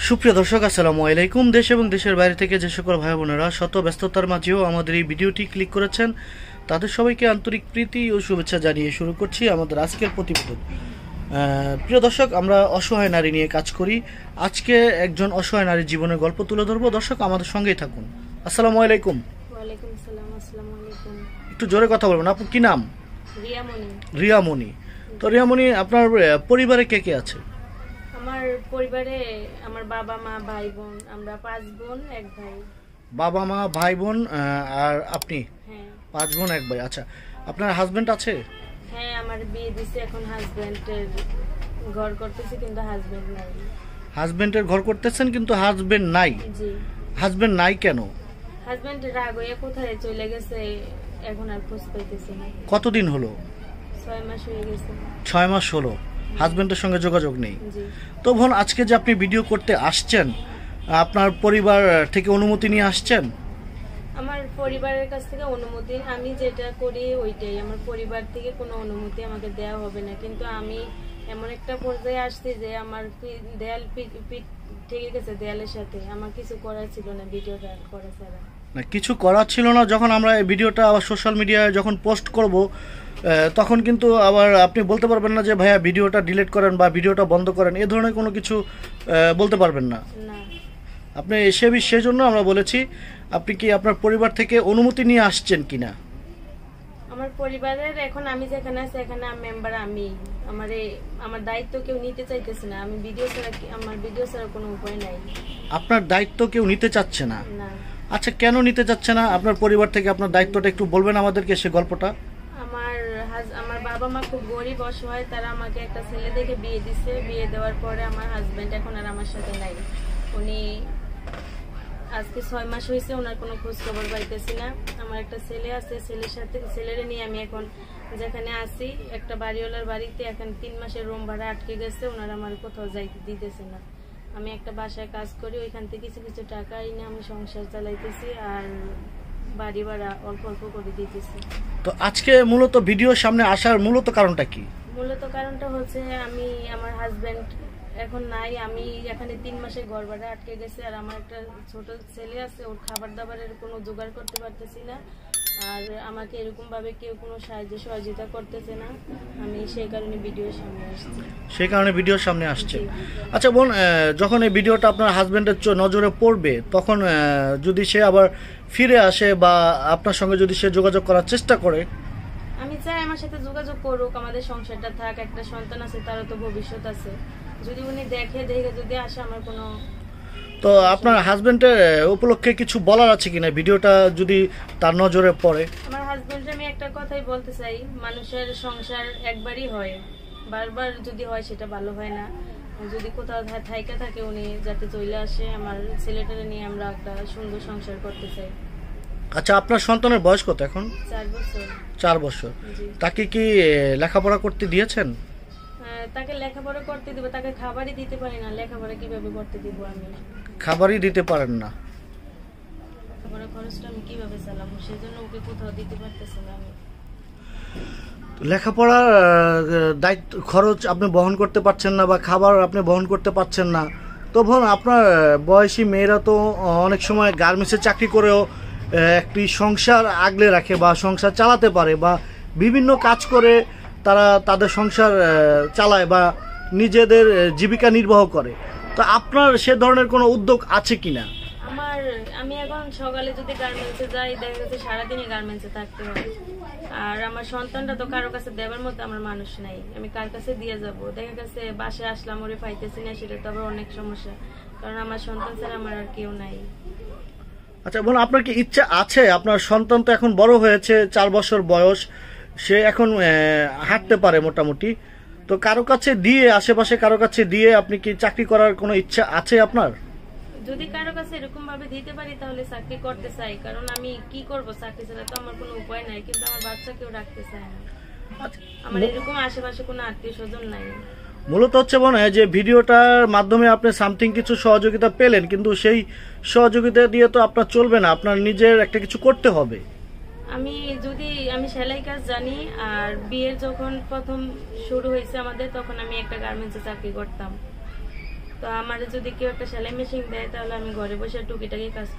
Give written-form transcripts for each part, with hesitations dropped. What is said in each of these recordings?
সুপ্রিয় দর্শক, আসসালামু আলাইকুম। দেশ এবং দেশের বাইরে থেকে যে সকল ভাই বোনেরা শত ব্যস্ততার মাঝেও আমাদের এই ভিডিওটি ক্লিক করেছেন, তাদের সবাইকে আন্তরিক প্রীতি ও শুভেচ্ছা জানিয়ে শুরু করছি আমাদের আজকের প্রতিবেদন। প্রিয় দর্শক, আমরা অসহায় নারী নিয়ে কাজ করি। আজকে একজন অসহায় নারীর জীবনের গল্প তুলে ধরবো। দর্শক, আমাদের সঙ্গেই থাকুন। আসসালামু আলাইকুম। ওয়ালাইকুম আসসালাম। আসসালামু আলাইকুম। একটু জোরে কথা বলবেন। আপনার কি নাম? রিয়ামণি। রিয়ামণি। তো রিয়ামণি, আপনার পরিবারে কে কে আছে? আমার পরিবারে আমার বাবা মা ভাই বোন, আমরা 5 বোন 1 ভাই। বাবা মা ভাই বোন আর আপনি? হ্যাঁ। 5 বোন 1 ভাই। আচ্ছা, আপনার হাজবেন্ড আছে? হ্যাঁ, আমার বিয়ে দিছে, এখন হাজবেন্ডের ঘর করতেছি কিন্তু হাজবেন্ড নাই। হাজবেন্ডের ঘর করতেছেন কিন্তু হাজবেন্ড নাই? জি। হাজবেন্ড নাই কেন? হাজবেন্ড রাগ হয়ে কোথায় চলে গেছে, এখন আর খোঁজ পাইতেছি না। কতদিন হলো? 6 মাস হয়ে গেছে। 6 মাস হলো হাজবেন্ডের সঙ্গে যোগাযোগ নেই। জি। তো বোন, আজকে যে আপনি ভিডিও করতে আসছেন, আপনার পরিবার থেকে অনুমতি নিয়ে আসছেন? আমার পরিবারের কাছ থেকে অনুমতি, আমি যেটা করি ওইটাই। আমার পরিবার থেকে কোনো অনুমতি আমাকে দেওয়া হবে না, কিন্তু আমি এমন একটা পর্যায়ে আসছি যে আমার দেয়াল পিঠ ঠেকে গেছে দেয়ালের সাথে। আমার কিছু করার ছিল না ভিডিওটা করা ছাড়া। না, কিছু করার ছিল না। যখন আমরা এই ভিডিওটা আবার সোশ্যাল মিডিয়ায় যখন পোস্ট করব, তখন কিন্তু আবার আপনি বলতে পারবেন না যে ভাইয়া ভিডিওটা ডিলিট করেন বা ভিডিওটা বন্ধ করেন, এ ধরনের কোনো কিছু বলতে পারবেন না। না, আপনি সেজন্য আমরা বলেছি, আপনি কি আপনার পরিবার থেকে অনুমতি নিয়ে আসছেন কিনা? আমার পরিবারের এখন আমি যেখানে আছি এখানে মেম্বার আমি। আমার দায়িত্ব কেউ নিতে চাইতেছে না। আমি আমার ভিডিও ছাড়া কোনো উপায় নাই। আপনার দায়িত্ব কেউ নিতে চাচ্ছে না? না। আচ্ছা, কেন নিতে চাচ্ছে না আপনার পরিবার থেকে? আপনার দায়িত্বটা একটু বলবেন আমাদেরকে, সে গল্পটা। আমার বাবা মা খুব গরিব অসহায়, তারা আমাকে একটা ছেলে দেখে বিয়ে দিছে। বিয়ে দেওয়ার পরে আমার হাজবেন্ড এখন আর আমার সাথে নাই। উনি আজকে 6 মাস হয়েছে, ওনার কোনো খোঁজ খবর পাইতেছি না। আমার একটা ছেলে আছে, ছেলেরে নিয়ে আমি এখন যেখানে আছি একটা বাড়িওয়ালার বাড়িতে, এখন 3 মাসের রুম ভাড়া আটকে গেছে। ওনারা আমার কোথাও যাইতে দিতেছে না। আমি একটা বাসায় কাজ করি, ওইখান থেকে কিছু কিছু টাকা এনে আমি সংসার চালাইতেছি, আর বাড়ি ভাড়া অল্প অল্প করে দিতেছি। তো আজকে মূলত ভিডিওর সামনে আসার মূলত কারণটা কি? মূলত কারণটা হচ্ছে আমার হাজবেন্ড এখন নাই। আমি এখানে 3 মাসে ঘর ভাড়া আটকে গেছে, আর আমার একটা ছোট ছেলে আছে, ওর খাবার দাবারের কোনো জোগাড় করতে পারতেছি না। আর আমাকে এরকম ভাবে কেউ কোনো সাহায্য সহযোগিতা করতেছে না। আমি সেই কারণে ভিডিওর সামনে আসছি। সেই কারণে ভিডিওর সামনে আসছে। আচ্ছা বোন, যখন এই ভিডিওটা আপনার হাজবেন্ডের নজরে পড়বে, তখন যদি সে আবার ফিরে আসে বা আপনার সঙ্গে যদি সে যোগাযোগ করার চেষ্টা করে, আমি চাই আমার সাথে যোগাযোগ করুক, আমাদের সংসারটা থাক। একটা সন্তান আছে, তারও তো ভবিষ্যৎ আছে। যদি উনি দেখে যদি আসে, আমার কোনো। তো আপনার হাজবেন্ডের উপলক্ষে কিছু বলার আছে কিনা ভিডিওটা যদি তার নজরে পড়ে? আমার হাজবেন্ডে আমি একটা কথাই বলতে চাই, মানুষের সংসার একবারই হয়, বারবার যদি হয় সেটা ভালো হয় না। যদি কোথাও থাইকা থাকে, উনি যাতে চলে আসে। আমার ছেলেটারে নিয়ে আমরা একটা সুন্দর সংসার করতে চাই। আচ্ছা, আপনার সন্তানের বয়স কত এখন? 4 বছর। 4 বছর। জি। তাকে কি লেখাপড়া করতে দিয়েছেন? তাকে লেখাপড়া করতে দিব, তাকে খাবারই দিতে পারি না। লেখাপড়া কিভাবে করতে দিব? আমি খাবারই দিতে পারেন না? লেখাপড়া খরচটা আমি কিভাবে চালাবো? সেজন্য ওকে কোথাও দিতে পারতেছি না আমি। লেখাপড়ার দায়িত্ব খরচ আপনি বহন করতে পারছেন না, বা খাবার আপনি বহন করতে পারছেন না। তখন আপনার বয়সী মেয়েরা তো অনেক সময় গার্মেন্টসে চাকরি করেও একটি সংসার আগলে রাখে বা সংসার চালাতে পারে, বা বিভিন্ন কাজ করে তারা তাদের সংসার চালায় বা নিজেদের জীবিকা নির্বাহ করে। তো আপনার সে ধরনের কোনো উদ্যোগ আছে কিনা? আমি এখন সকালে যদি গার্মেন্টসে যাই, দেখা যাচ্ছে সারাদিনই গার্মেন্টসে থাকতে হয়। আর আমার সন্তানটা তো কারো কাছে দেওয়ার মতো আমার মানুষ নাই। আমি কার কাছে দিয়ে যাব? দেখা গেছে বাসায় আসলাম, ওরে পাইতেছি না, সেটা তো আবার অনেক সমস্যা, কারণ আমার সন্তান ছাড়া আমার আর কেউ নাই। আচ্ছা বোন, আপনার কি ইচ্ছা আছে? আপনার সন্তান তো এখন বড় হয়েছে, 4 বছর বয়স, সে এখন হাঁটতে পারে মোটামুটি। তো কারো কাছে দিয়ে, আশেপাশে কারো কাছে দিয়ে আপনি কি চাকরি করার কোনো ইচ্ছা আছে আপনার? যদি কারো কাছে এরকম ভাবে দিতে পারি তাহলে চাকরি করতে চাই, কারণ আমি কি করব? চাকরি ছাড়া তো আমার কোনো উপায় নাই। কিন্তু আমার বাচ্চা কেউ রাখতে চায় না। আমার এরকম আশেপাশে কোনো আত্মীয় স্বজন নাই। মূলত হচ্ছে মনে হয় যে ভিডিওটার মাধ্যমে আপনি সামথিং কিছু সহযোগিতা পেলেন, কিন্তু সেই সহযোগিতা দিয়ে তো আপনার চলবে না, আপনার নিজের একটা কিছু করতে হবে। আমি সেলাই কাজ জানি। আর বিয়ের যখন প্রথম শুরু হয়েছে আমাদের, তখন আমি একটা গার্মেন্টসে চাকরি করতাম। তো আমার যদি কেউ একটা সেলাই মেশিন দেয় তাহলে আমি ঘরে বসে টুকিটাকি কাজ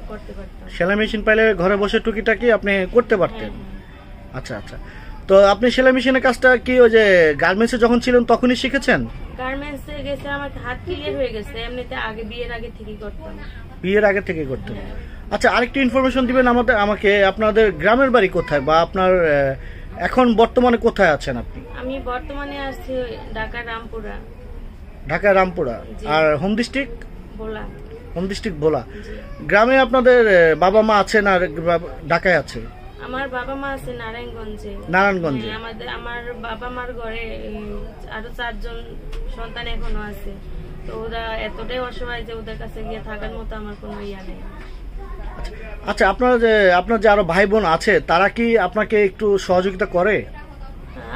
করতে পারতাম। সেলাই মেশিন পাইলে ঘরে বসে টুকিটাকি আপনি করতে পারতেন। আচ্ছা আচ্ছা, তো আপনি সেলাই মেশিনের কাজটা কি ওই যে গার্মেন্টসে যখন ছিলেন তখনই শিখেছেন? গার্মেন্টসে গেছে আমার হাত ক্লিয়ার হয়ে গেছে, এমনিতে আগে বিয়ের আগে থেকেই করতাম। বিয়ের আগে থেকে করতেন? আচ্ছা, আরেকটু ইনফরমেশন দিবেন আমাকে, আপনাদের গ্রামের বাড়ি কোথায় বা আপনার এখন বর্তমানে কোথায় আছেন আপনি? আমি বর্তমানে আছি ঢাকা রামপুরা। ঢাকা রামপুরা। আর হোম ডিস্ট্রিক্ট? ভোলা। হোম ডিস্ট্রিক্ট ভোলা। গ্রামে আপনাদের বাবা মা আছেন আর ঢাকায় আছে? আমার বাবা মা আছে নারায়ণগঞ্জে। নারায়ণগঞ্জে? আমার বাবা মার ঘরে আরো 4 জন সন্তান এখনো আছে, তো ওরা এতটাই অসহায় যে ওদের কাছে গিয়ে থাকার মতো আমার কোনো ইয়া নেই। আচ্ছা, আপনার যে আরো ভাই বোন আছে তারা কি আপনাকে একটু সহযোগিতা করে?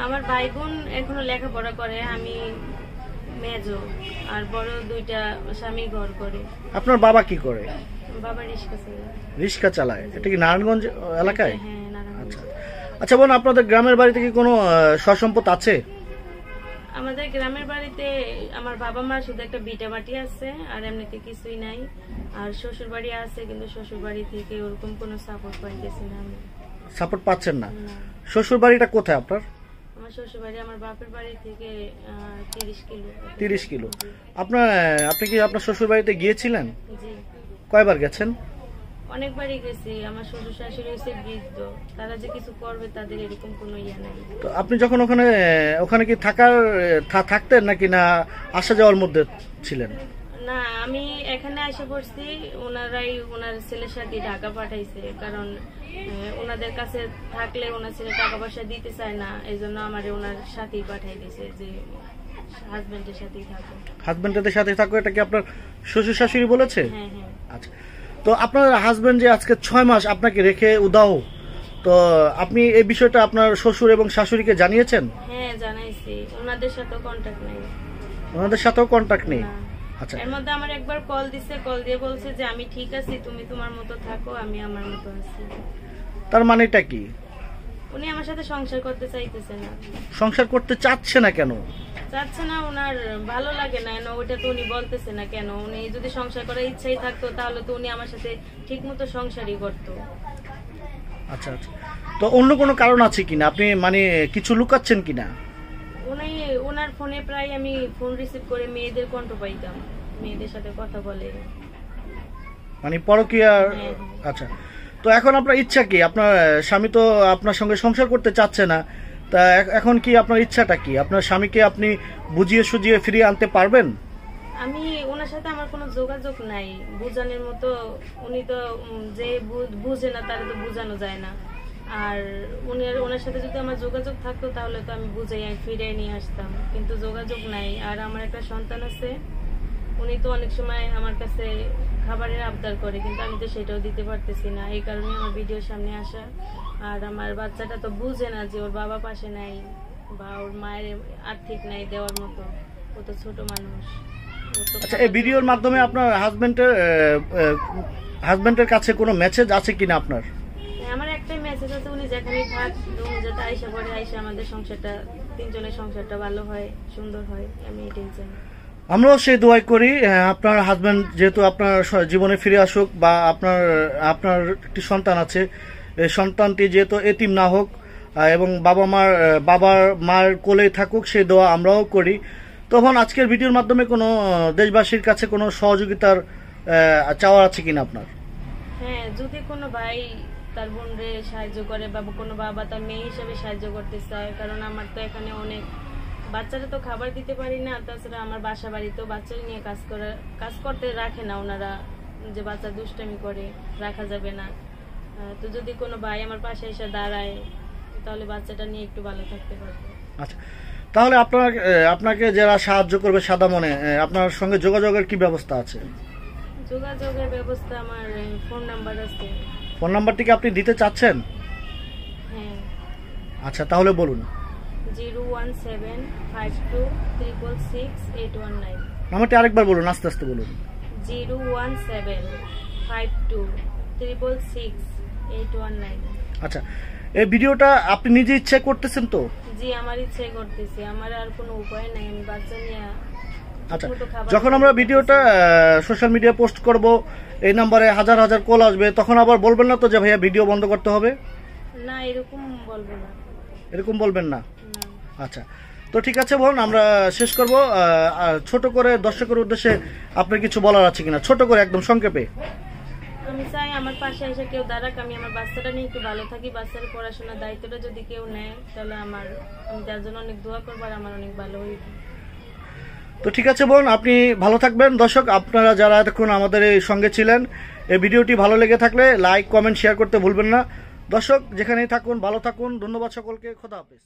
আমার ভাই বোন এখনো লেখাপড়া করে, আমি মেজো, আর বড় 2টা স্বামী ঘর করে। আপনার বাবা কি করে? বাবা রিক্সা চালায়। রিক্সা চালায়? এটা কি নারায়ণগঞ্জ এলাকায়? হ্যাঁ, নারায়ণগঞ্জ। আচ্ছা আচ্ছা, বোন আপনাদের গ্রামের বাড়িতে কি কোনো সসম্পদ আছে? আমাদের গ্রামের বাড়িতে আমার বাবা মার শুধু একটা ভিটা বাটি আছে, আর এমনিতে কিছুই নাই। আর শ্বশুর বাড়ি আছে, কিন্তু শ্বশুর বাড়ি থেকে ওরকম কোনো সাপোর্ট পাইতেছি না আমি। সাপোর্ট পাচ্ছেন না? শ্বশুর বাড়িটা কোথায় আপনার? আমার শ্বশুর বাড়ি আমার বাপের বাড়ি থেকে 30 কিলো। 30 কিলো? আপনি কি আপনার শ্বশুর বাড়িতে গিয়েছিলেন? জি। কয়বার গেছেন? অনেকবারই গেছি। আমার শ্বশুর শাশুড়ি হচ্ছে বৃদ্ধ, তারা যে কিছু করবে তাদের এরকম কোনো ইয়া নাই। তো আপনি যখন ওখানে কি থাকতেন নাকি না আসা যাওয়ার মধ্যে ছিলেন? না, আমি এখানে এসে পড়ছি, ওনারাই ওনার ছেলের সাথে ঢাকা পাঠাইছে, কারণ ওনাদের কাছে থাকলে ওনার ছেলে টাকা পয়সা দিতে চায় না, এই জন্য আমার ওনার সাথেই পাঠাই দিয়েছে যে হাজবেন্ডের সাথেই থাকো। হাজবেন্ডের সাথে থাকো, এটা কি আপনার শ্বশুর শাশুড়ি বলেছে? হ্যাঁ হ্যাঁ। আচ্ছা, তো আপনার হাজবেন্ড যে আজকে 6 মাস আপনাকে রেখে উদাও, তো আপনি এই বিষয়টা আপনার শ্বশুর এবং শাশুড়িকে জানিয়েছেন? হ্যাঁ, জানাইছি। ওনাদের সাথেও কন্টাক্ট নেই। ওনাদের সাথেও কন্টাক্ট নেই? আচ্ছা। এর মধ্যে আমার একবার কল দিছে, কল দিয়ে বলছে যে আমি ঠিক আছি, তুমি তোমার মতো থাকো, আমি আমার মতো আছি। তার মানেটা কি? উনি আমার সাথে সংসার করতে চাইতেছে না। সংসার করতে চাচ্ছে না কেন? চাচ্ছে না, ওনার ভালো লাগে না, ওইটা তো উনি বলতেছে না কেন। উনি যদি সংসার করার ইচ্ছাই থাকতো তাহলে তো উনি আমার সাথে ঠিক মতো সংসারই করতো। আচ্ছা আচ্ছা, তো অন্য কোনো কারণ আছে কিনা? আপনি মানে কিছু লুকাচ্ছেন কিনা? ওনার ফোনে প্রায় আমি ফোন রিসিভ করে মেয়েদের কণ্ঠ পাইতাম, মেয়েদের সাথে কথা বলে, মানে পরকীয়া। আচ্ছা, তো এখন আপনার ইচ্ছা কি? আপনার স্বামী তো আপনার সঙ্গে সংসার করতে চাচ্ছে না, তা এখন কি আপনার ইচ্ছাটা কি? আপনার স্বামীকে আপনি বুঝিয়ে সুজিয়ে ফিরিয়ে আনতে পারবেন? আমি ওনার সাথে আমার কোনো যোগাযোগ নাই বুঝানোর মতো। উনি তো যে বুঝে না তার তো বোঝানো যায় না। আর ওনার সাথে যদি আমার যোগাযোগ থাকতো তাহলে তো আমি বুঝাই ফিরে নিয়ে আসতাম, কিন্তু যোগাযোগ নাই। আর আমার একটা সন্তান আছে, উনি তো অনেক সময় আমার কাছে খাবারের আবদার করে, কিন্তু আমি তো সেটাও দিতে পারতেছি না। এই কারণে আমার ভিডিওর সামনে আসা। আর আমার বাচ্চাটা তো বুঝে না যে ওর বাবা পাশে নাই বা ওর মায়ের আর্থিক নাই দেওয়ার মতো, ও তো ছোট মানুষ। আচ্ছা, এই ভিডিওর মাধ্যমে আপনার হাজবেন্ডের কাছে কোনো মেসেজ আছে কিনা আপনার? আমার একটাই মেসেজ আছে, উনি যেখানেই থাক উনি যাতে আইসা পরে আইসা আমাদের সংসারটা, 3 জনের সংসারটা ভালো হয়, সুন্দর হয়, আমি এটাই চাই। আমরাও সেই দোয়াই করি আপনার হাজবেন্ড যেহেতু আপনার জীবনে ফিরে আসুক, বা আপনার একটি সন্তান আছে, এই সন্তানটি যেহেতু এতিম না হোক এবং বাবার মার কোলেই থাকুক, সেই দোয়া আমরাও করি। তখন আজকের ভিডিওর মাধ্যমে কোনো দেশবাসীর কাছে কোনো সহযোগিতার চাওয়া আছে কিনা আপনার? হ্যাঁ, যদি কোনো ভাই তার বোনরে সাহায্য করে বা কোনো বাবা তার মেয়ে হিসেবে সাহায্য করতে চায়, কারণ আমার তো এখানে অনেক বাচ্চারা তো খাবার দিতে পারি না, তাছাড়া আমার বাসা বাড়িতেও বাচ্চারা নিয়ে কাজ করতে রাখে না ওনারা, যে বাচ্চা দুষ্টামি করে রাখা যাবে না। তো যদি কোনো ভাই আমার পাশে এসে দাঁড়ায় তাহলে বাচ্চাটা নিয়ে একটু ভালো থাকতে পারবে। আচ্ছা, তাহলে আপনাকে যারা সাহায্য করবে সাদা মনে, আপনার সঙ্গে যোগাযোগের কি ব্যবস্থা আছে? যোগাযোগের ব্যবস্থা আমার ফোন নাম্বার আছে। ফোন নাম্বারটি কি আপনি দিতে চাচ্ছেন? হ্যাঁ। আচ্ছা, তাহলে বলুন। 01752666819। নাম্বারটি আরেকবার বলুন, আস্তে আস্তে বলুন। 01752666819। আচ্ছা, এই ভিডিওটা আপনি নিজে ইচ্ছা করতেছেন তো? জি, আমার ইচ্ছে করতেছি, আমার আর কোনো উপায় নাই। আমি বাচ্চা নিয়ে আচ্ছা, ঠিকমতো খাবার যখন আমরা ভিডিওটা সোশ্যাল মিডিয়া পোস্ট করব, এই নাম্বারে হাজার হাজার কল আসবে, তখন আবার বলবেন না তো যে ভাইয়া ভিডিও বন্ধ করতে হবে? না, এরকম বলবো না। এরকম বলবেন না? না। আচ্ছা, তো ঠিক আছে বোন, আমরা শেষ করব। ছোট করে দর্শকের উদ্দেশ্যে আপনার কিছু বলার আছে কিনা, ছোট করে একদম সংক্ষেপে? আমি চাই আমার পাশে এসে কেউ দাঁড়াক, আমি আমার বাচ্চাটা নিয়ে একটু ভালো থাকি। বাচ্চার পড়াশোনার দায়িত্বটা যদি কেউ নেয় তাহলে আমি তার জন্য অনেক দোয়া করবো আর আমার অনেক ভালো হইবে। তো ঠিক আছে বোন, আপনি ভালো থাকবেন। দর্শক, আপনারা যারা এতক্ষণ আমাদের এই সঙ্গে ছিলেন, এই ভিডিওটি ভালো লেগে থাকলে লাইক, কমেন্ট, শেয়ার করতে ভুলবেন না। দর্শক, যেখানেই থাকুন ভালো থাকুন। ধন্যবাদ সকলকে। খোদা হাফেজ।